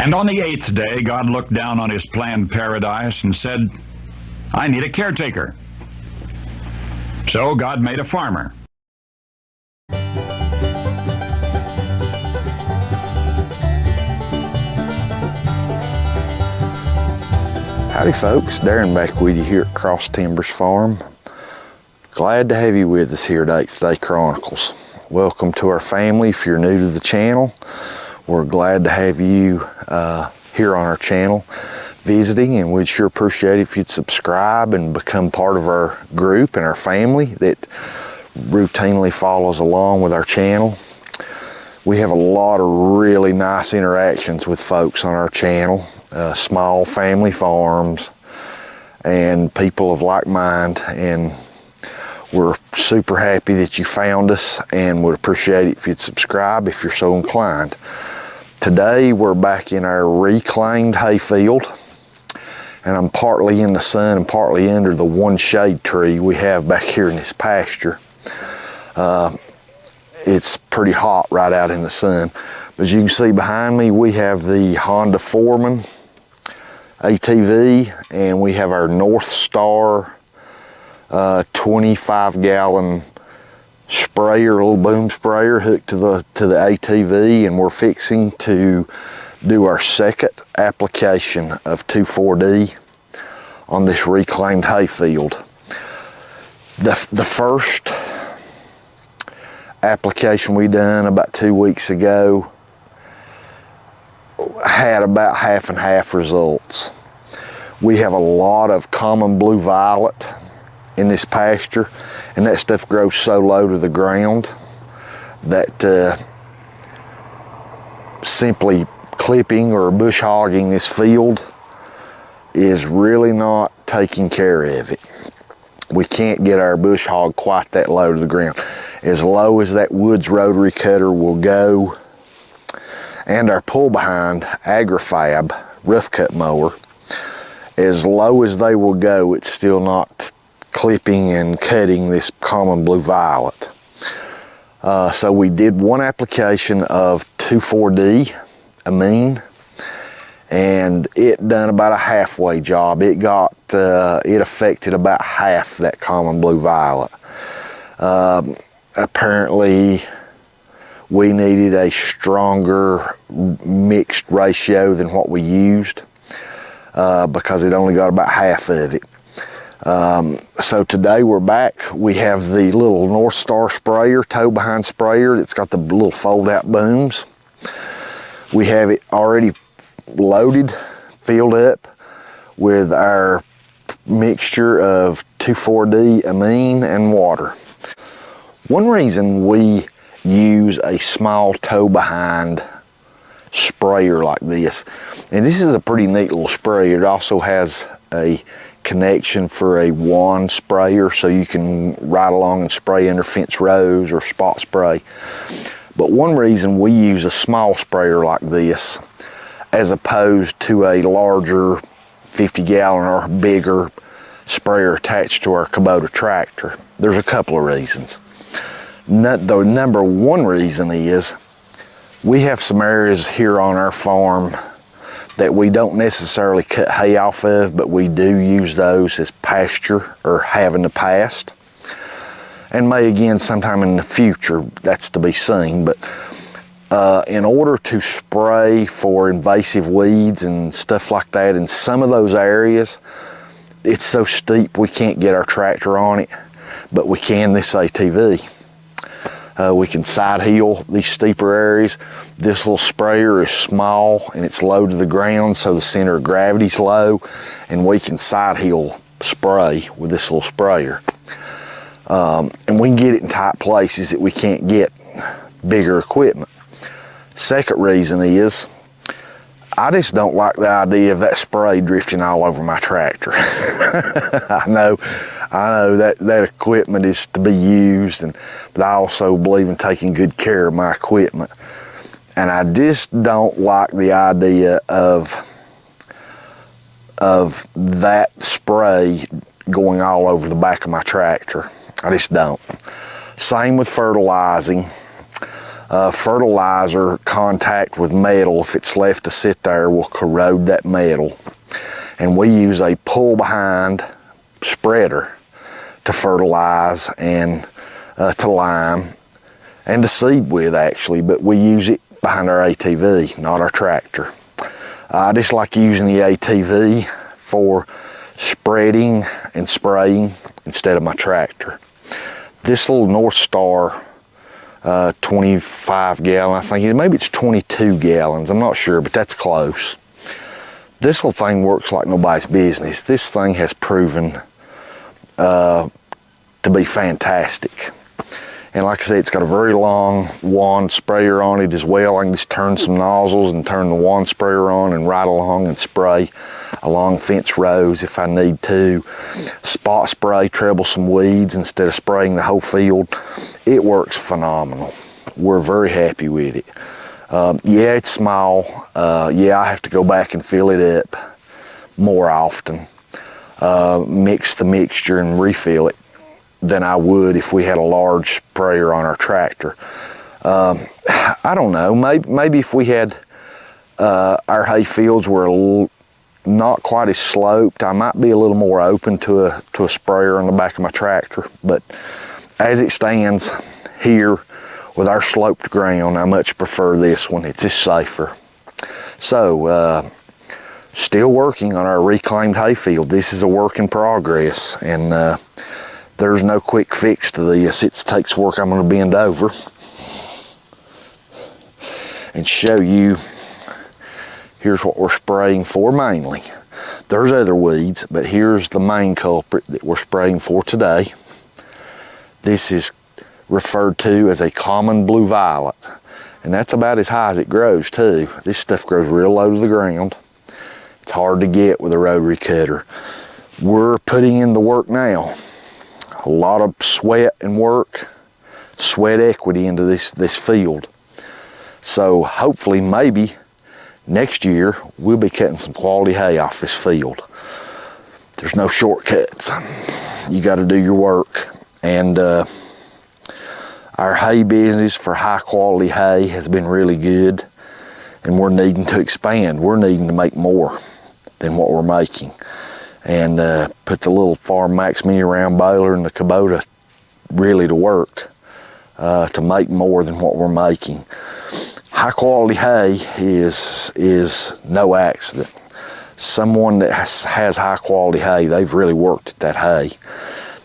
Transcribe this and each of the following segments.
And on the 8th day, God looked down on his planned paradise and said, I need a caretaker. So God made a farmer. Howdy folks, Darren back with you here at Cross Timbers Farm. Glad to have you with us here at 8th Day Chronicles. Welcome to our family. If you're new to the channel, we're glad to have you here on our channel visiting, and we'd sure appreciate it if you'd subscribe and become part of our group and our family that routinely follows along with our channel. We have a lot of really nice interactions with folks on our channel, small family farms and people of like mind, and we're super happy that you found us and would appreciate it if you'd subscribe if you're so inclined. Today we're back in our reclaimed hayfield, and I'm partly in the sun and partly under the one shade tree we have back here in this pasture. It's pretty hot right out in the sun. But as you can see behind me, we have the Honda Foreman ATV, and we have our North Star 25-gallon sprayer, little boom sprayer hooked to the ATV, and we're fixing to do our second application of 2,4-D on this reclaimed hayfield. The first application we done about 2 weeks ago had about half and half results. We have a lot of common blue violet in this pasture, and that stuff grows so low to the ground that simply clipping or bush hogging this field is really not taking care of it. We can't get our bush hog quite that low to the ground. As low as that Woods rotary cutter will go, and our pull behind AgriFab rough cut mower, as low as they will go, it's still not clipping and cutting this common blue violet. So we did one application of 2,4-D amine, and it done about a halfway job. It affected about half that common blue violet. Apparently we needed a stronger mixed ratio than what we used because it only got about half of it. So today we're back. We have the little North Star sprayer, tow behind sprayer, that's got the little fold out booms. We have it already loaded, filled up with our mixture of 2,4-D amine and water. One reason we use a small tow behind sprayer like this, and this is a pretty neat little sprayer. It also has a connection for a wand sprayer, so you can ride along and spray under fence rows or spot spray. But one reason we use a small sprayer like this as opposed to a larger 50-gallon or bigger sprayer attached to our Kubota tractor, there's a couple of reasons. The number one reason is we have some areas here on our farm that we don't necessarily cut hay off of, but we do use those as pasture, or have in the past, and may again sometime in the future. That's to be seen. But in order to spray for invasive weeds and stuff like that in some of those areas, it's so steep we can't get our tractor on it, but we can this ATV. We can side hill these steeper areas. This little sprayer is small and it's low to the ground, so the center of gravity's low, and we can side hill spray with this little sprayer. And we can get it in tight places that we can't get bigger equipment. Second reason is I just don't like the idea of that spray drifting all over my tractor. I know that equipment is to be used, but I also believe in taking good care of my equipment. And I just don't like the idea of that spray going all over the back of my tractor. I just don't. Same with fertilizing. Fertilizer contact with metal, if it's left to sit there, will corrode that metal. And we use a pull behind spreader to fertilize and to lime and to seed with, actually, but we use it behind our ATV, not our tractor. I just like using the ATV for spreading and spraying instead of my tractor. This little North Star 25 gallon, I think, maybe it's 22 gallons, I'm not sure, but that's close. This little thing works like nobody's business. This thing has proven to be fantastic. And like I said, it's got a very long wand sprayer on it as well. I can just turn some nozzles and turn the wand sprayer on and ride along and spray along fence rows if I need to. Spot spray, treble some weeds instead of spraying the whole field. It works phenomenal. We're very happy with it. Yeah, it's small. Yeah, I have to go back and fill it up more often. Mix the mixture and refill it than I would if we had a large sprayer on our tractor. I don't know, maybe if we had our hay fields were not quite as sloped, I might be a little more open to a sprayer on the back of my tractor. But as it stands here with our sloped ground, I much prefer this one. It's just safer. So, still working on our reclaimed hay field. This is a work in progress, and there's no quick fix to this. It takes work. I'm going to bend over and show you. Here's what we're spraying for mainly. There's other weeds, but here's the main culprit that we're spraying for today. This is referred to as a common blue violet, and that's about as high as it grows too. This stuff grows real low to the ground. It's hard to get with a rotary cutter. We're putting in the work now. A lot of sweat and work, sweat equity into this field. So hopefully, maybe next year we'll be cutting some quality hay off this field. There's no shortcuts. You got to do your work. And our hay business for high quality hay has been really good, and we're needing to expand. We're needing to make more than what we're making. And put the little Farm Max mini round baler and the Kubota really to work to make more than what we're making. High quality hay is no accident. Someone that has high quality hay, they've really worked at that hay.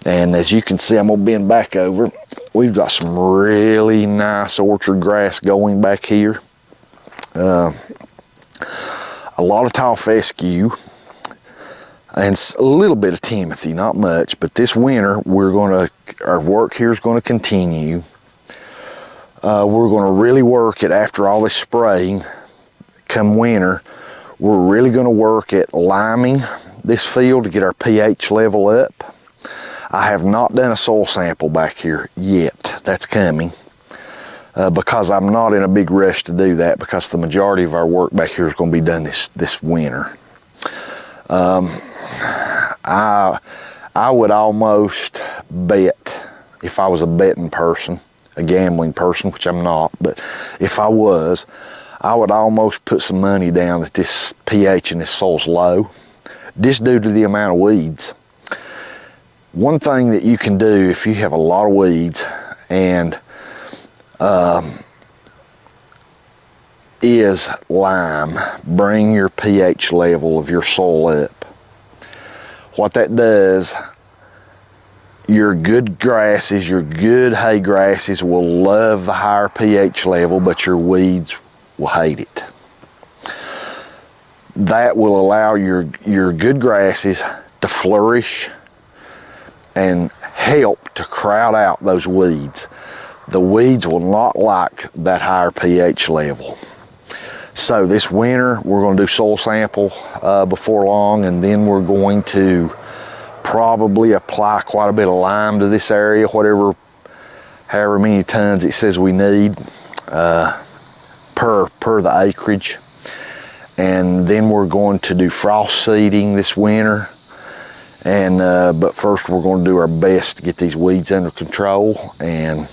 And as you can see, I'm gonna bend back over. We've got some really nice orchard grass going back here. A lot of tall fescue. And a little bit of timothy, not much, but this winter our work here is going to continue. We're going to really work it after all this spraying. Come winter, we're really going to work at liming this field to get our pH level up. I have not done a soil sample back here yet. That's coming because I'm not in a big rush to do that, because the majority of our work back here is going to be done this winter. I would almost bet, if I was a betting person, a gambling person, which I'm not, but if I was, I would almost put some money down that this pH in this soil's low, just due to the amount of weeds. One thing that you can do if you have a lot of weeds and is lime. Bring your pH level of your soil up. What that does, your good grasses, your good hay grasses will love the higher pH level, but your weeds will hate it. That will allow your good grasses to flourish and help to crowd out those weeds. The weeds will not like that higher pH level. So this winter, we're going to do soil sample before long, and then we're going to probably apply quite a bit of lime to this area, however many tons it says we need per the acreage. And then we're going to do frost seeding this winter. And but first we're going to do our best to get these weeds under control, and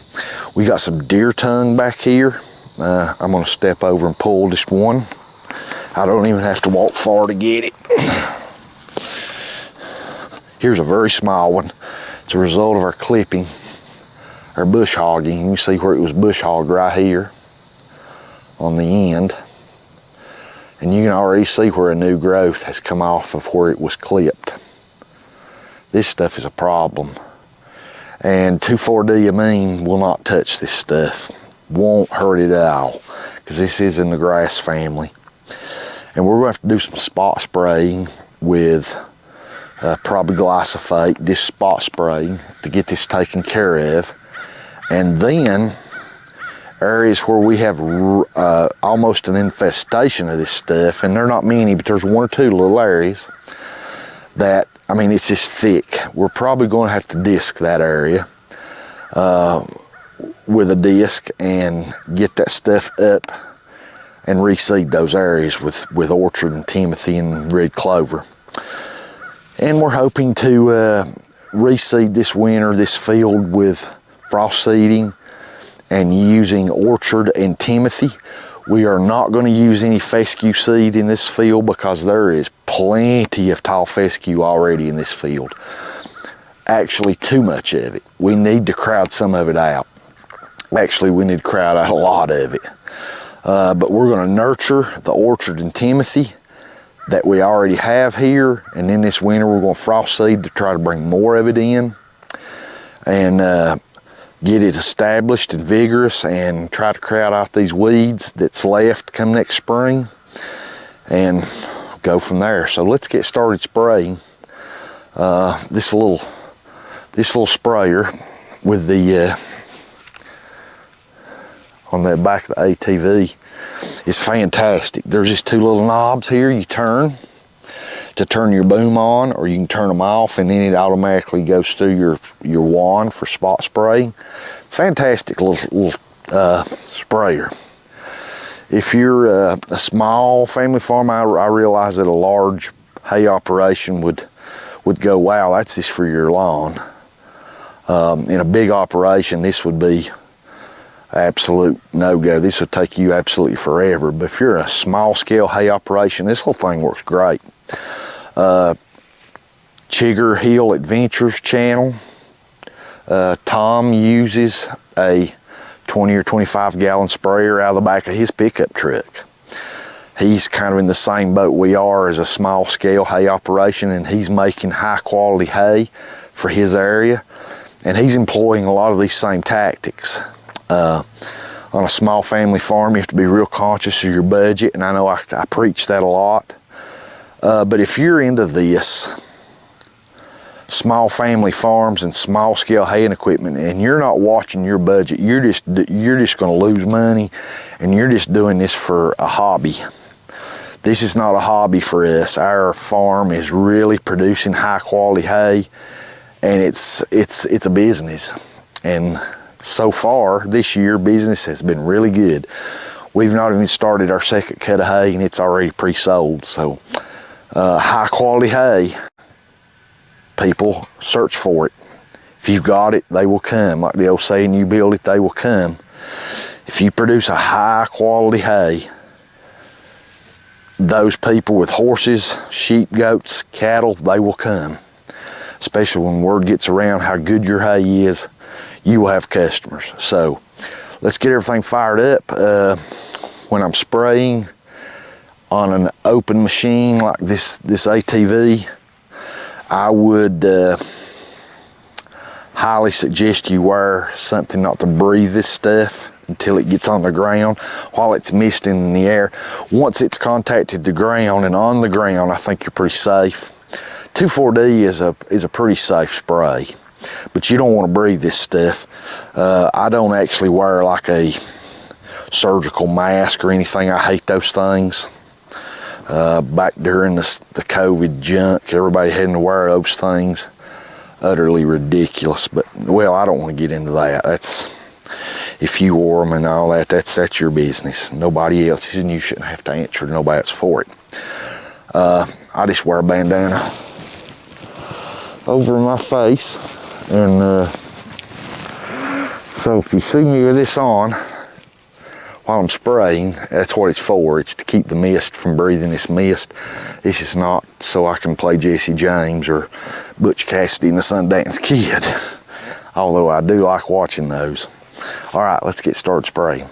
We got some deer tongue back here. I'm gonna step over and pull just one. I don't even have to walk far to get it. Here's a very small one. It's a result of our clipping, our bush hogging. You can see where it was bush hogged right here on the end. And you can already see where a new growth has come off of where it was clipped. This stuff is a problem. And 2,4-diamine will not touch this stuff. Won't hurt it at all, because this is in the grass family. And we're going to have to do some spot spraying with probably glyphosate, this spot spraying, to get this taken care of. And then areas where we have almost an infestation of this stuff, and there are not many, but there's one or two little areas that, I mean, it's just thick. We're probably going to have to disc that area with a disc and get that stuff up and reseed those areas with orchard and timothy and red clover. And we're hoping to reseed this winter this field with frost seeding and using orchard and timothy. We are not going to use any fescue seed in this field because there is plenty of tall fescue already in this field. Actually, too much of it. We need to crowd some of it out. Actually, we need to crowd out a lot of it. But we're going to nurture the orchard and timothy that we already have here, and then this winter we're going to frost seed to try to bring more of it in and get it established and vigorous, and try to crowd out these weeds that's left come next spring and go from there. So let's get started spraying. This little sprayer with the on the back of the ATV is fantastic. There's just two little knobs here you turn to turn your boom on, or you can turn them off, and then it automatically goes through your wand for spot spraying. Fantastic little sprayer. If you're a small family farm, I realize that a large hay operation would go, wow, that's just for your lawn. In a big operation, this would be absolute no-go. This would take you absolutely forever. But if you're in a small scale hay operation, this whole thing works great. Chigger Hill Adventures channel, Tom uses a 20 or 25 gallon sprayer out of the back of his pickup truck. He's kind of in the same boat we are as a small scale hay operation, and he's making high quality hay for his area, and he's employing a lot of these same tactics. On a small family farm, you have to be real conscious of your budget, and I know I preach that a lot. But if you're into this, small family farms and small scale haying equipment, and you're not watching your budget, you're just going to lose money, and you're just doing this for a hobby. This is not a hobby for us. Our farm is really producing high quality hay, and it's a business. And so far this year, business has been really good. We've not even started our second cut of hay, and it's already pre-sold. So high quality hay, people search for it. If you've got it, they will come. Like the old saying, you build it, they will come. If you produce a high quality hay, those people with horses, sheep, goats, cattle, they will come. Especially when word gets around how good your hay is, you will have customers. So let's get everything fired up. When I'm spraying on an open machine like this ATV, I would highly suggest you wear something not to breathe this stuff until it gets on the ground while it's misting in the air. Once it's contacted the ground and on the ground, I think you're pretty safe. 2,4-D is a pretty safe spray, but you don't want to breathe this stuff. I don't actually wear like a surgical mask or anything. I hate those things. Back during the COVID junk, everybody having to wear those things. Utterly ridiculous, but well, I don't want to get into that. That's, if you wore them and all that, that's your business. Nobody else, and you shouldn't have to answer to nobody else for it. I just wear a bandana over my face, and so So if you see me with this on while I'm spraying, that's what it's for. It's to keep the mist from breathing this mist. This is not so I can play Jesse James or Butch Cassidy and the Sundance Kid, although I do like watching those. All right, let's get started spraying.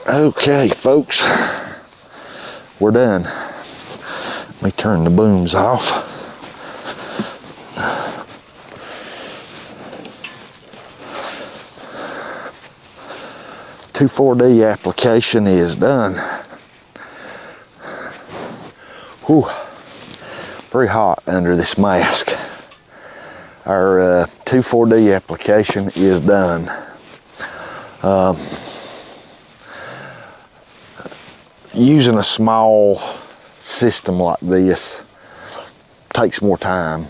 Okay, folks, we're done. Let me turn the booms off. The 2,4-D application is done. Whew, very hot under this mask. Our 2,4-D application is done. Using a small system like this takes more time.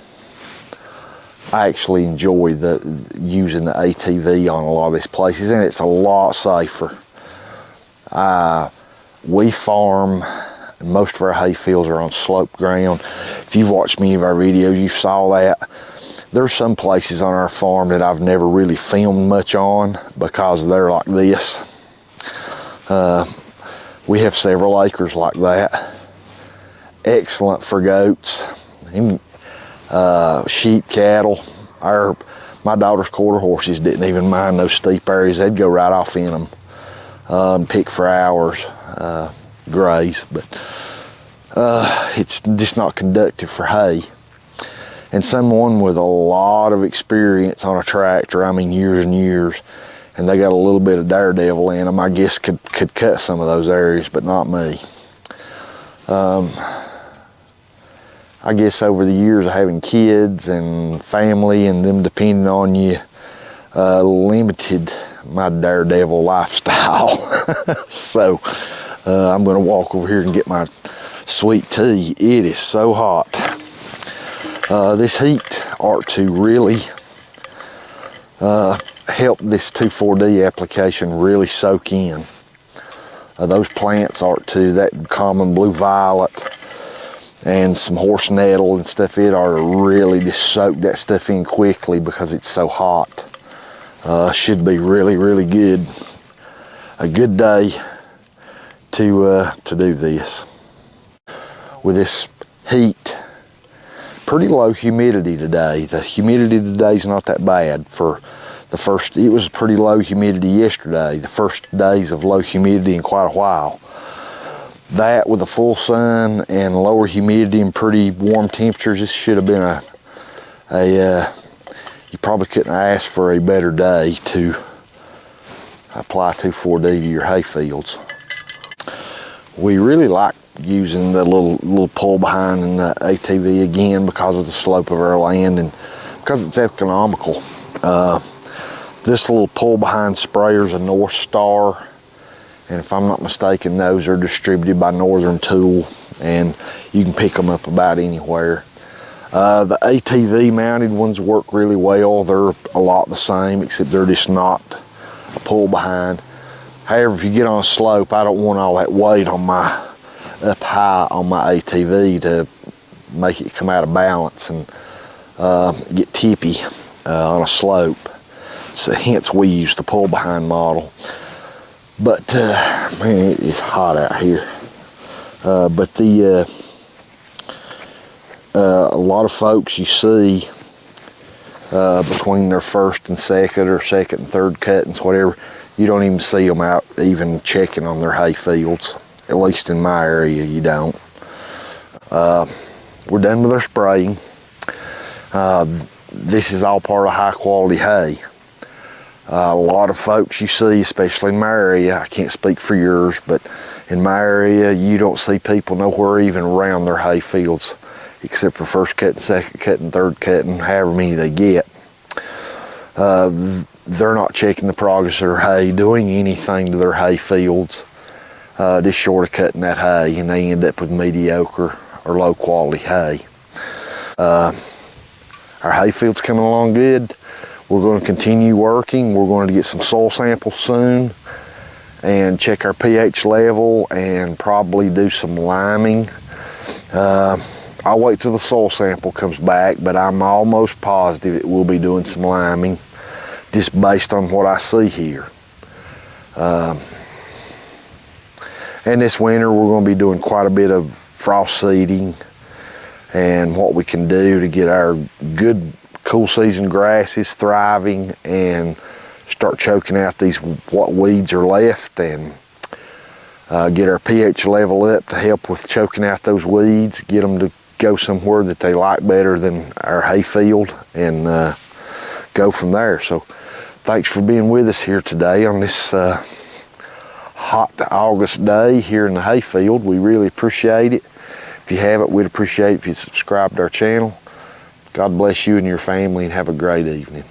I actually enjoy using the ATV on a lot of these places, and it's a lot safer. We farm, and most of our hay fields are on slope ground. If you've watched many of our videos, you saw that. There's some places on our farm that I've never really filmed much on because they're like this. We have several acres like that. Excellent for goats, sheep, cattle. My daughter's quarter horses didn't even mind those steep areas. They'd go right off in them and pick for hours, graze. But it's just not conducive for hay. And someone with a lot of experience on a tractor, I mean years and years, and they got a little bit of daredevil in them, I guess could cut some of those areas, but not me. I guess over the years of having kids and family and them depending on you, limited my daredevil lifestyle. So I'm gonna walk over here and get my sweet tea. It is so hot. This heat ought to really help this 2,4-D application really soak in. Those plants ought to, that common blue violet and some horse nettle and stuff, it ought to really just soak that stuff in quickly because it's so hot. Should be really, really good. A good day to do this. with this heat. Pretty low humidity today. The humidity today is not that bad for the first. It was pretty low humidity yesterday, the first days of low humidity in quite a while. That with the full sun and lower humidity and pretty warm temperatures, this should have been you probably couldn't ask for a better day to apply 2,4-D to your hay fields. We really like using the little pull behind in the ATV again because of the slope of our land and because it's economical. This little pull behind sprayer is a North Star, and if I'm not mistaken, those are distributed by Northern Tool, and you can pick them up about anywhere. The ATV mounted ones work really well. They're a lot the same, except they're just not a pull behind. However, if you get on a slope, I don't want all that weight on my up high on my ATV to make it come out of balance and get tippy on a slope. So hence we use the pull behind model. But man, it is hot out here. But a lot of folks you see between their first and second or second and third cuttings, whatever, you don't even see them out even checking on their hay fields. At least in my area, you don't. We're done with our spraying. This is all part of high quality hay. A lot of folks you see, especially in my area, I can't speak for yours, but in my area, you don't see people nowhere even around their hay fields, except for first cutting, second cutting, third cutting, however many they get. They're not checking the progress of their hay, doing anything to their hay fields, just short of cutting that hay, and they end up with mediocre or low quality hay. Our hay field's coming along good. We're going to continue working. We're going to get some soil samples soon and check our pH level and probably do some liming. I'll wait till the soil sample comes back, but I'm almost positive it will be doing some liming just based on what I see here. And this winter we're going to be doing quite a bit of frost seeding and what we can do to get our good cool season grasses thriving and start choking out these what weeds are left, and get our pH level up to help with choking out those weeds, get them to go somewhere that they like better than our hay field, and go from there. So thanks for being with us here today on this hot August day here in the hay field. We really appreciate it. If you haven't, we'd appreciate it if you subscribe to our channel. God bless you and your family, and have a great evening.